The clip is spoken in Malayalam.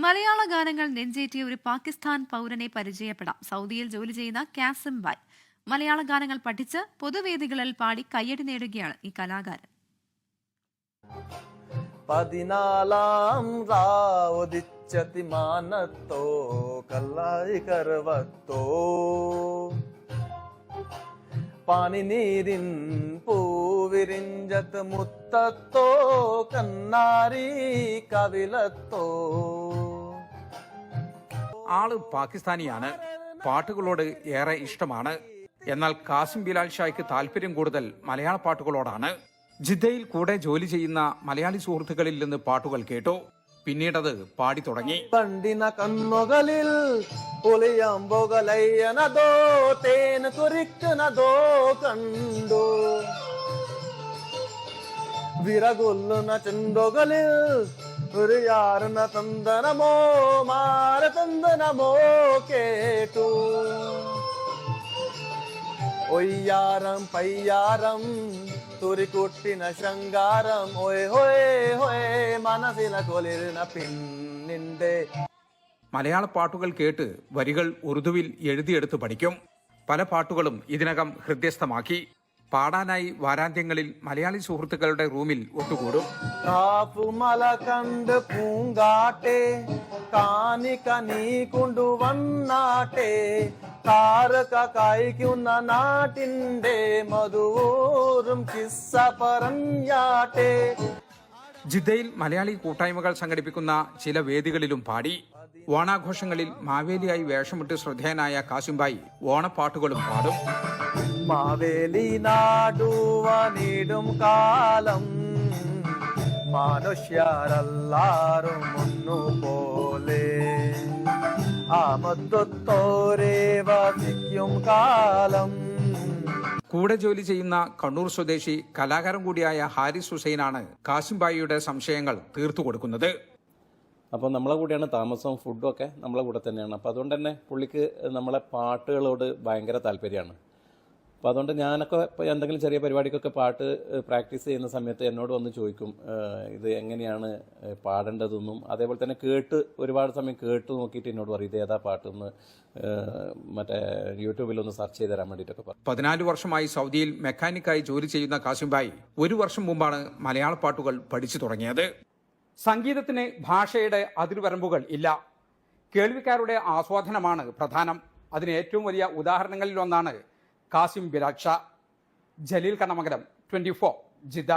മലയാള ഗാനങ്ങൾ നെഞ്ചേറ്റിയ ഒരു പാകിസ്ഥാൻ പൗരനെ പരിചയപ്പെടാം. സൗദിയിൽ ജോലി ചെയ്യുന്ന കാസിം ബായ് മലയാള ഗാനങ്ങൾ പഠിച്ച് പൊതുവേദികളിൽ പാടി കയ്യടി നേടുകയാണ് ഈ കലാകാരൻ. 14 രാവുദിച്ചതി മാനത്തോ കല്ലായി കർവത്തോ പാനിനീരിൻ പൂവിരിഞ്ചത്ത് മുത്തത്തോ കന്നാരി കവിലത്തോ. ആള് പാകിസ്ഥാനിയാണ്. പാട്ടുകളോട് ഏറെ ഇഷ്ടമാണ്. എന്നാൽ കാസിം ബിലാൽ ഷായ്ക്ക് താല്പര്യം കൂടുതൽ മലയാള പാട്ടുകളോടാണ്. ജിദ്ദയിൽ കൂടെ ജോലി ചെയ്യുന്ന മലയാളി സുഹൃത്തുക്കളിൽ നിന്ന് പാട്ടുകൾ കേട്ടു. പിന്നീടത് പാടി തുടങ്ങി. പണ്ടിന കണ്ണുകളിൽ പുളിയമ്പുകളയ്യനതോ തേൻ കുറിക്കുന്നതോ കണ്ടു വിറകൊല്ലുന്ന ചെണ്ടുകളിൽ ഉരിയാറുന്ന തന്തനമോ മാരതന്തനമോ കേട്ടു. ഒയ്യാരം പയ്യാരം തുറിക്കുട്ടിന ശൃംഗാരം ഓയ് ഹോയ് ഹോയ് മനസ്സിന കൊലിരുന്ന പിന്നിന്റെ. മലയാള പാട്ടുകൾ കേട്ട് വരികൾ ഉറുദുവിൽ എഴുതിയെടുത്ത് പഠിക്കും. പല പാട്ടുകളും ഇതിനകം ഹൃദ്യസ്ഥമാക്കി. പാടാനായി വാരാന്ത്യങ്ങളിൽ മലയാളി സുഹൃത്തുക്കളുടെ റൂമിൽ ഒത്തുകൂടും. കാപ്പുമല കണ്ട് പൂങ്കാട്ടെ കാനിക്ക നീ കൊണ്ടുവന്നാട്ടെ കാരക കായ്ക്കുന്ന നാട്ടിന്റെ മധുവൂറും കിസ്സ പറഞ്ഞാട്ടെ. ജിദ്ദയിൽ മലയാളി കൂട്ടായ്മകൾ സംഘടിപ്പിക്കുന്ന ചില വേദികളിലും പാടി. ഓണാഘോഷങ്ങളിൽ മാവേലിയായി വേഷമിട്ട് ശ്രദ്ധേയനായ കാസിംബായി ഓണപ്പാട്ടുകളും പാടും. മാവേലി നാടുവാനിടും കാലം മനുഷ്യരെല്ലാരും ഒന്നുപോലെ ആമത്തൊത്തോരേ വസിക്കും കാലം. കൂടെ ജോലി ചെയ്യുന്ന കണ്ണൂർ സ്വദേശി കലാകാരൻ കൂടിയായ ഹാരിസ് ഹുസൈനാണ് കാസിംബായിയുടെ സംശയങ്ങൾ തീർത്തു കൊടുക്കുന്നത്. അപ്പോൾ നമ്മളെ കൂടെയാണ് താമസവും ഫുഡും ഒക്കെ നമ്മളെ കൂടെ തന്നെയാണ്. അപ്പോൾ അതുകൊണ്ട് തന്നെ പുള്ളിക്ക് നമ്മളെ പാട്ടുകളോട് ഭയങ്കര താല്പര്യമാണ്. അപ്പോൾ അതുകൊണ്ട് ഞാനൊക്കെ എന്തെങ്കിലും ചെറിയ പരിപാടിക്കൊക്കെ പാട്ട് പ്രാക്ടീസ് ചെയ്യുന്ന സമയത്ത് എന്നോട് വന്ന് ചോദിക്കും ഇത് എങ്ങനെയാണ് പാടേണ്ടതെന്നും. അതേപോലെ തന്നെ ഒരുപാട് സമയം കേട്ട് നോക്കിയിട്ട് എന്നോട് പറയും ഇത് ഏതാ പാട്ടെന്ന് മറ്റേ യൂട്യൂബിലൊന്ന് സെർച്ച് ചെയ്ത് തരാൻ വേണ്ടിയിട്ടൊക്കെ പറയും. 14 വർഷമായി സൗദിയിൽ മെക്കാനിക്കായി ജോലി ചെയ്യുന്ന കാസിംബായി 1 വർഷം മുമ്പാണ് മലയാള പാട്ടുകൾ പഠിച്ചു തുടങ്ങിയത്. സംഗീതത്തിന് ഭാഷയുടെ അതിർവരമ്പുകൾ ഇല്ല. കേൾവിക്കാരുടെ ആസ്വാദനമാണ് പ്രധാനം. അതിന് ഏറ്റവും വലിയ ഉദാഹരണങ്ങളിലൊന്നാണ് കാസിം ബിലാൽ ഷാ. ജലീൽ കണ്ണമംഗലം, 24 ജിദ്ദ.